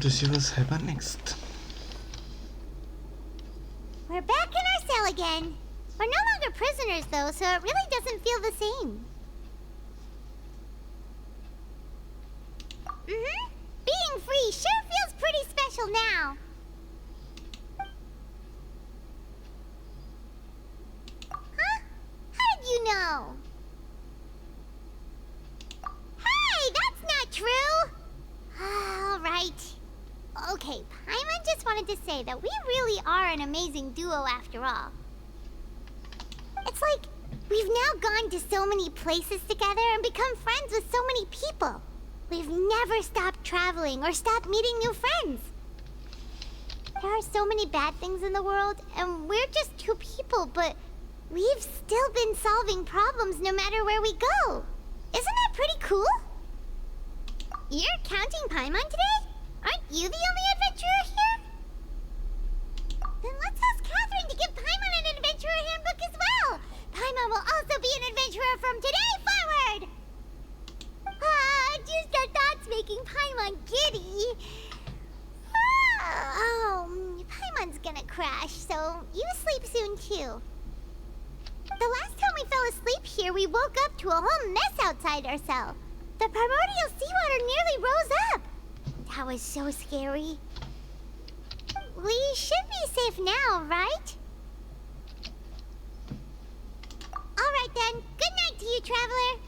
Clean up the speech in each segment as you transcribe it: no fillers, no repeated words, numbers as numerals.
to see what's happening next. We're back in our cell again. We're no longer prisoners, though, so it really doesn't feel the same. Being free sure feels pretty special now. Huh? How did you know? Hey, that's not true! All right. Okay, Paimon just wanted to say that we really are an amazing duo after all. It's like we've now gone to so many places together and become friends with so many people. We've never stopped traveling or stopped meeting new friends. There are so many bad things in the world, and we're just two people, but we've still been solving problems no matter where we go. Isn't that pretty cool? You're counting Paimon today? Aren't you the only adventurer here? Then let's ask Catherine to give Paimon an adventurer handbook as well. Paimon will also be an adventurer from today forward. Just our thoughts making Paimon giddy. Paimon's gonna crash, so you sleep soon too. The last time we fell asleep here, we woke up to a whole mess outside our cell. The primordial seawater nearly rose up. That was so scary. We should be safe now, right? Alright then, good night to you, traveler.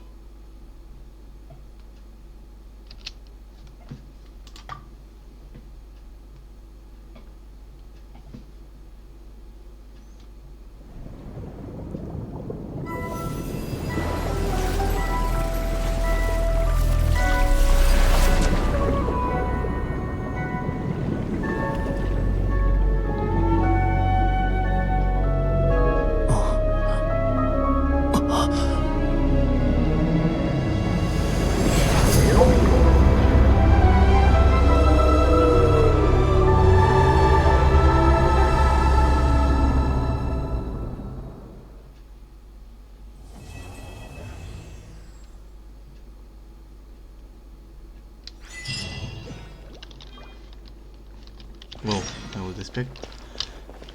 Well, I would expect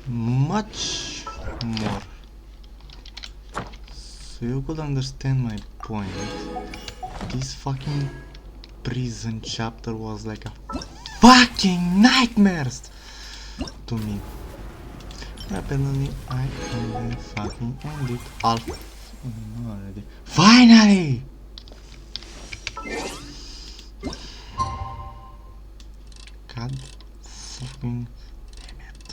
much more. So you could understand my point. This fucking prison chapter was like a fucking nightmare to me. Apparently I can fucking end it off already. Finally! God fucking damn it.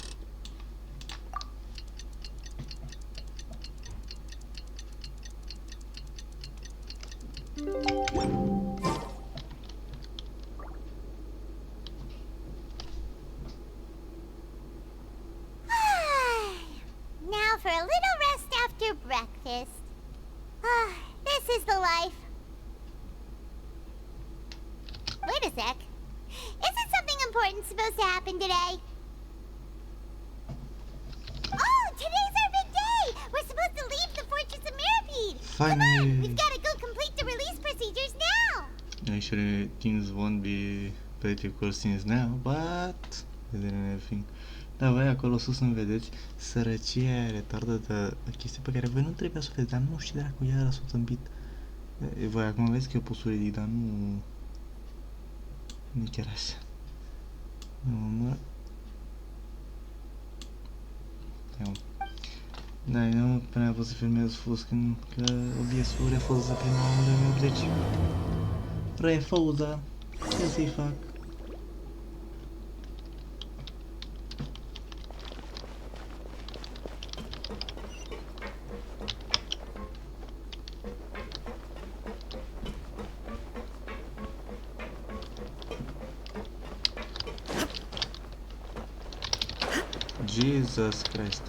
Now for a little rest after breakfast. This is the life. Wait a sec. Isn't something important supposed to happen today? Oh, today's our big day! We're supposed to leave the Fortress of Mirapede! Finally! Come on, we've gotta go complete the release procedures now! Actually, things won't be pretty cool since now, but and everything. Da, voi acolo sus îmi vedeți sărăcia retardă de chestii pe care voi nu trebuia să o vedeți, dar nu știu de dracu iară s-o tâmpit. Voi acum vezi că eu pot să o ridic, dar nu e chiar așa. Nu. Da, nu prea pot să filmez fost când că OBS-ul refuză prima oară, deci refuză. Ce să-i fac? Jesus Christ.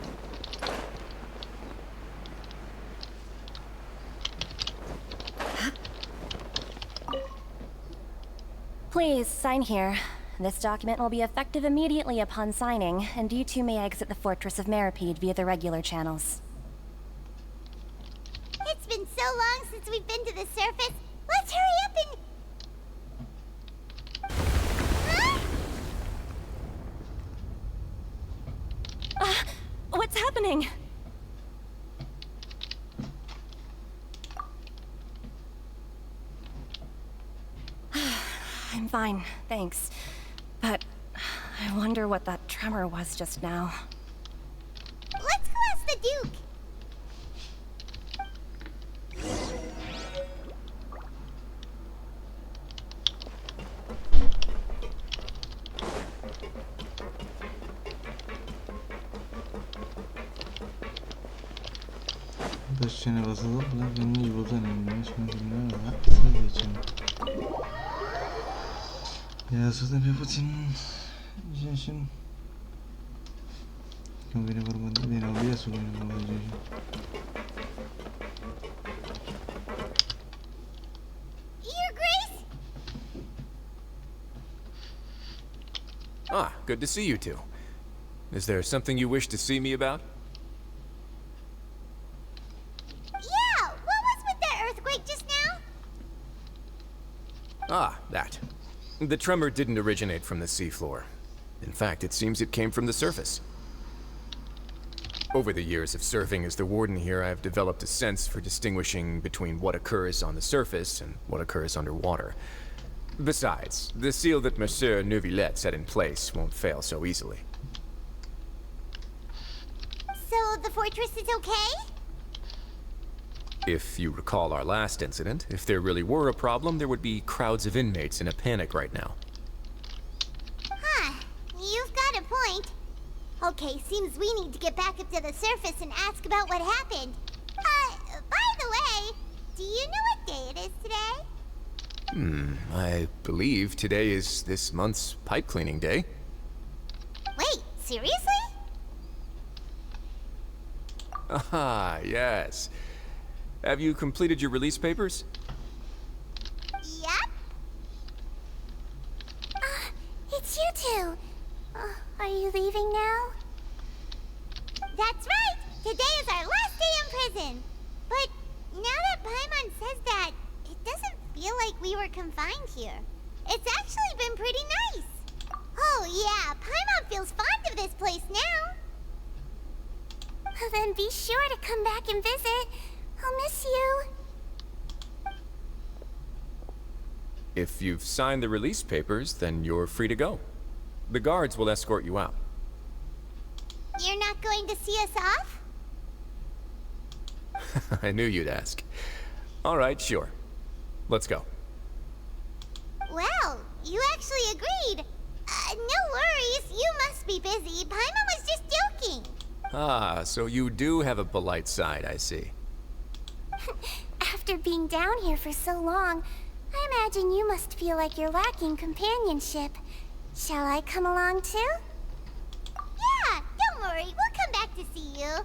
Please, sign here. This document will be effective immediately upon signing, and you two may exit the Fortress of Mirapede via the regular channels. It's been so long since we've been to the surface. Let's hurry up and... Huh? fine, thanks. But I wonder what that tremor was just now. Let's go ask the Duke. Bezcene basılıp günlüğü yoldan inmiş mümkünler var. Söyle için. Ya zaten bir puțin Genshin. Când vine vorba de din OBS-ul vine vorba de Genshin. Your Grace? Ah, good to see you two. Is there something you wish to see me about? Yeah, what was with that earthquake just now? Ah, that. The tremor didn't originate from the seafloor. In fact, it seems it came from the surface. Over the years of serving as the warden here, I've developed a sense for distinguishing between what occurs on the surface and what occurs underwater. Besides, the seal that Monsieur Neuvillette set in place won't fail so easily. So the fortress is okay? If you recall our last incident, if there really were a problem, there would be crowds of inmates in a panic right now. Huh, you've got a point. Okay, seems we need to get back up to the surface and ask about what happened. By the way, do you know what day it is today? I believe today is this month's pipe cleaning day. Wait, seriously? Ah, yes. Have you completed your release papers? Yep. It's you two. Are you leaving now? That's right! Today is our last day in prison. But now that Paimon says that, it doesn't feel like we were confined here. It's actually been pretty nice. Oh yeah, Paimon feels fond of this place now. Then be sure to come back and visit. I'll miss you. If you've signed the release papers, then you're free to go. The guards will escort you out. You're not going to see us off? I knew you'd ask. All right, sure. Let's go. Well, you actually agreed. No worries, you must be busy. Paimon was just joking. Ah, so you do have a polite side, I see. After being down here for so long, I imagine you must feel like you're lacking companionship. Shall I come along too? Yeah, don't worry, we'll come back to see you.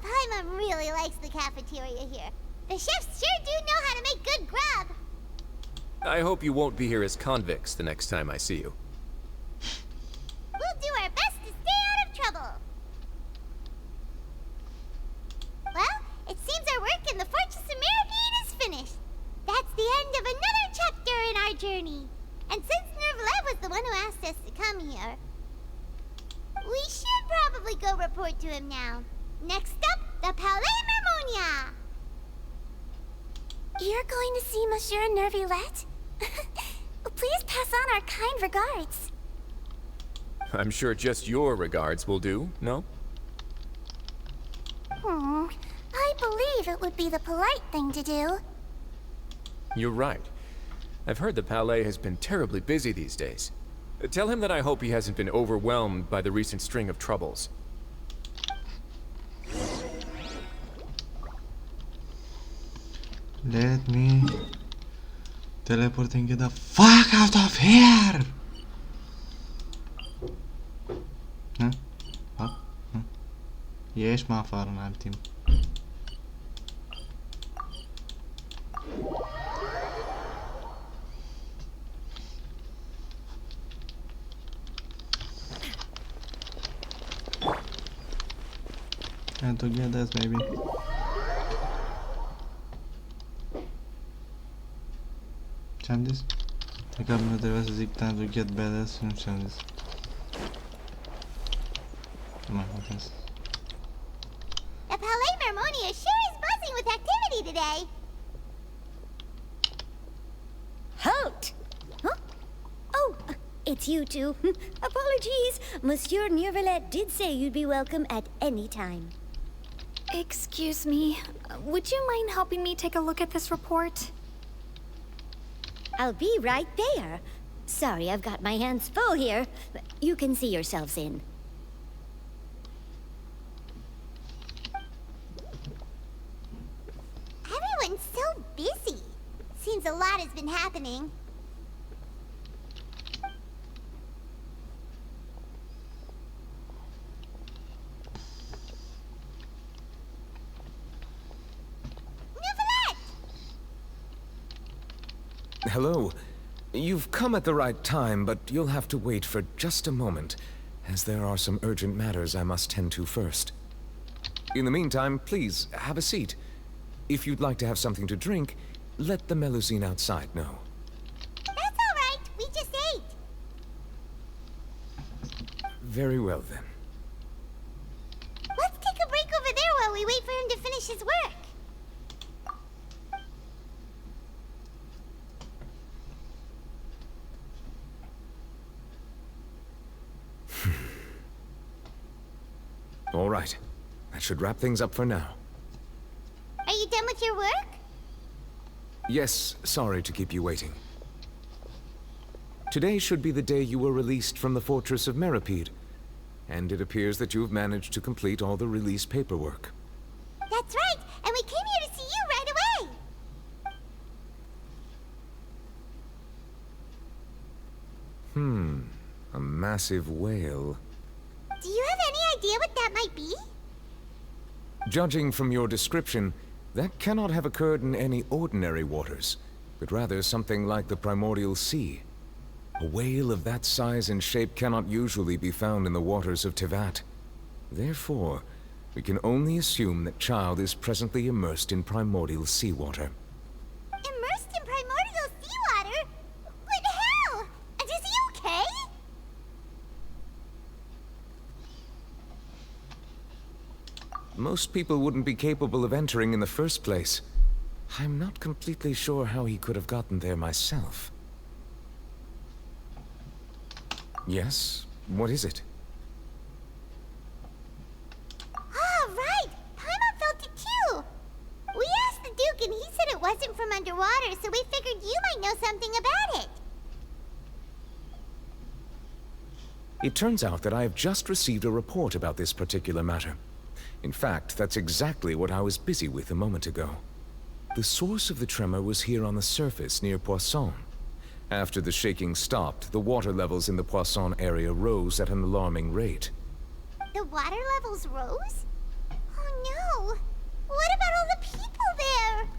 Paimon really likes the cafeteria here. The chefs sure do know how to make good grub. I hope you won't be here as convicts the next time I see you. We'll do our best to stay out of trouble. Well, it seems our work in the Fortress of Meripede is finished. That's the end of another chapter in our journey. And since Neuvillette was the one who asked us to come here, we should probably go report to him now. Next up, the Palais Mermonia. You're going to see Monsieur Neuvillette? Please pass on our kind regards. I'm sure just your regards will do, no? I believe it would be the polite thing to do. You're right. I've heard the Palais has been terribly busy these days. Tell him that I hope he hasn't been overwhelmed by the recent string of troubles. Let me teleport and get the fuck out of here! Huh? What? Huh? ايش ما فارنا على التيم. And to get this, maybe. Ce-am zis? Pe capul meu trebuia să zic time to get badass și nu ce-am zis. Nu mai contează. The Palais Mermonia sure is buzzing with activity today. Halt! Huh? it's you two. Apologies. Monsieur Neuvillette did say you'd be welcome at any time. Excuse me. Would you mind helping me take a look at this report? I'll be right there. Sorry, I've got my hands full here. You can see yourselves in. Everyone's so busy. Seems a lot has been happening. Neuvillette! Hello. You've come at the right time, but you'll have to wait for just a moment, as there are some urgent matters I must tend to first. In the meantime, please, have a seat. If you'd like to have something to drink, let the Melusine outside know. That's all right. We just ate. Very well, then. Let's take a break over there while we wait for him to finish his work. All right. That should wrap things up for now. Are you done with your work? Yes, sorry to keep you waiting. Today should be the day you were released from the Fortress of Meripede, and it appears that you've managed to complete all the release paperwork. That's right, and we came here to see you right away. A massive whale. Do you have any idea what that might be? Judging from your description, that cannot have occurred in any ordinary waters, but rather something like the primordial sea. A whale of that size and shape cannot usually be found in the waters of Tevat. Therefore, we can only assume that Child is presently immersed in primordial seawater. Immersed in primordial seawater? But how? Is he okay? Most people wouldn't be capable of entering in the first place. I'm not completely sure how he could have gotten there myself. Yes? What is it? Ah, right! Paimon felt it too! We asked the Duke and he said it wasn't from underwater, so we figured you might know something about it. It turns out that I have just received a report about this particular matter. In fact, that's exactly what I was busy with a moment ago. The source of the tremor was here on the surface near Poisson. After the shaking stopped, the water levels in the Poisson area rose at an alarming rate. The water levels rose? Oh no! What about all the people there?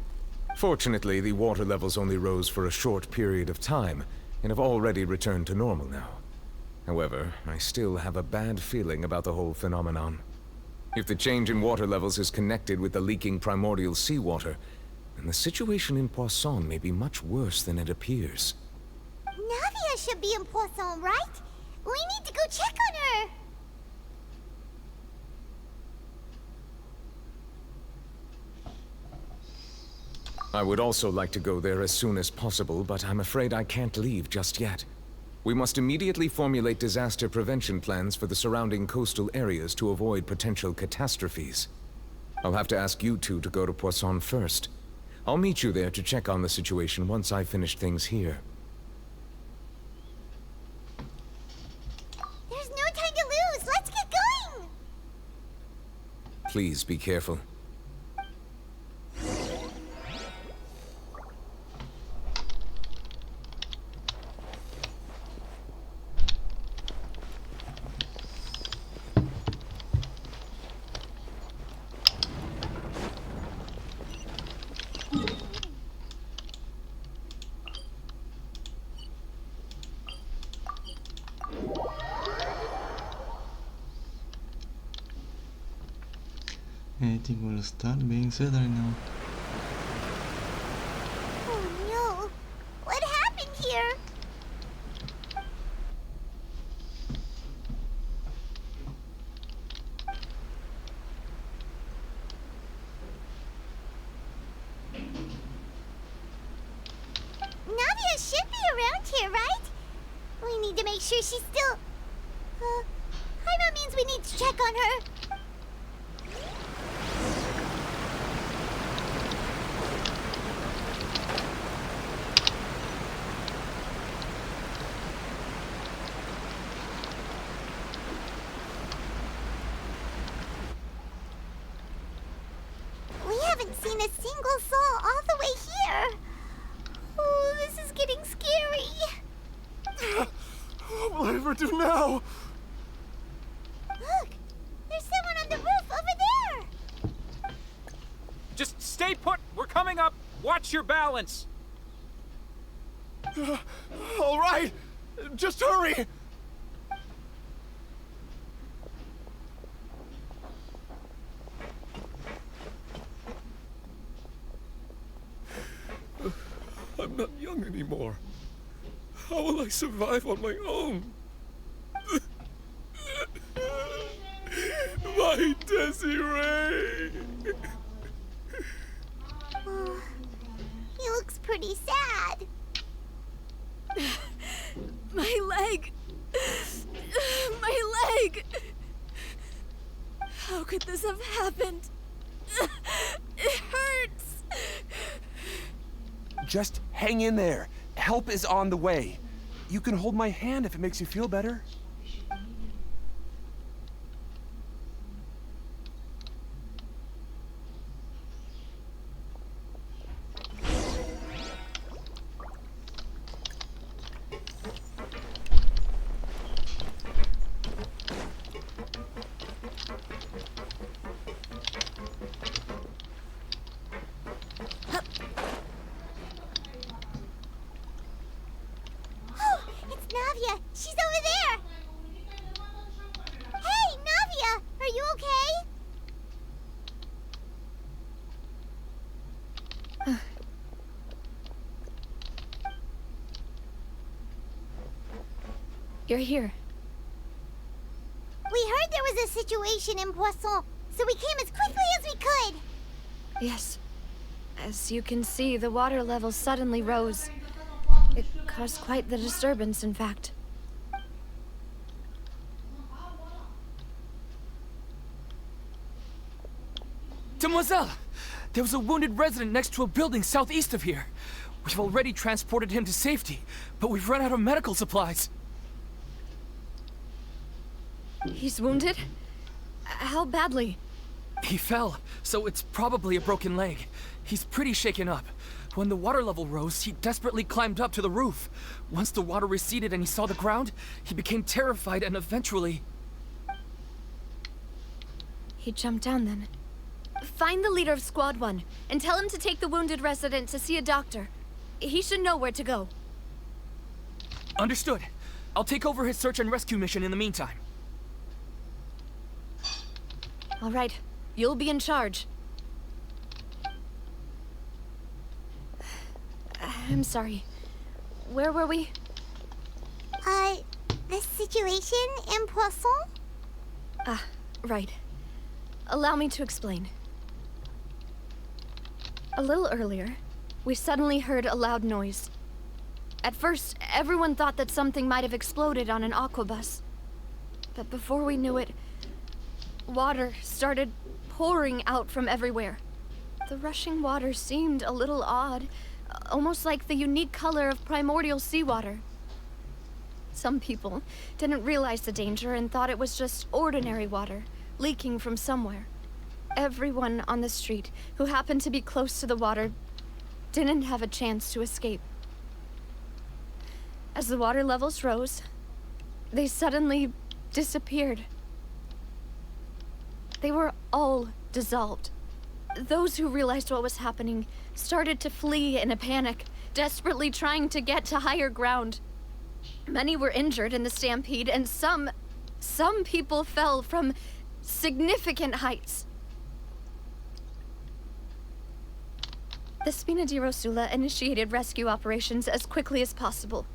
Fortunately, the water levels only rose for a short period of time, and have already returned to normal now. However, I still have a bad feeling about the whole phenomenon. If the change in water levels is connected with the leaking primordial seawater, then the situation in Poisson may be much worse than it appears. Navia should be in Poisson, right? We need to go check on her! I would also like to go there as soon as possible, but I'm afraid I can't leave just yet. We must immediately formulate disaster prevention plans for the surrounding coastal areas to avoid potential catastrophes. I'll have to ask you two to go to Poisson first. I'll meet you there to check on the situation once I've finished things here. There's no time to lose! Let's get going! Please be careful. Anything will start being said right now. Oh no! What happened here? Navia should be around here, right? We need to make sure she's still... Paimon means we need to check on her. We haven't seen a single soul all the way here. Oh, this is getting scary. What will I ever do now? Look, there's someone on the roof over there. Just stay put. We're coming up. Watch your balance. All right, just hurry. I'm not young anymore. How will I survive on my own? My Desiree! He looks pretty sad. My leg! My leg! How could this have happened? It hurts! Just hang in there. Help is on the way. You can hold my hand if it makes you feel better. Navia, she's over there! Hey, Navia! Are you okay? You're here. We heard there was a situation in Poisson, so we came as quickly as we could! Yes. As you can see, the water level suddenly rose. It caused quite the disturbance, in fact. Demoiselle! There was a wounded resident next to a building southeast of here. We've already transported him to safety, but we've run out of medical supplies. He's wounded? How badly? He fell, so it's probably a broken leg. He's pretty shaken up. When the water level rose, he desperately climbed up to the roof. Once the water receded and he saw the ground, he became terrified and eventually... He jumped down then. Find the leader of Squad 1 and tell him to take the wounded resident to see a doctor. He should know where to go. Understood. I'll take over his search and rescue mission in the meantime. All right, you'll be in charge. I'm sorry. Where were we? The situation in Poisson? Ah, right. Allow me to explain. A little earlier, we suddenly heard a loud noise. At first, everyone thought that something might have exploded on an aquabus. But before we knew it, water started pouring out from everywhere. The rushing water seemed a little odd, almost like the unique color of primordial seawater. Some people didn't realize the danger and thought it was just ordinary water, leaking from somewhere. Everyone on the street who happened to be close to the water didn't have a chance to escape. As the water levels rose, they suddenly disappeared. They were all dissolved. Those who realized what was happening started to flee in a panic, desperately trying to get to higher ground. Many were injured in the stampede, and some people fell from significant heights. The Spina di Rosula initiated rescue operations as quickly as possible.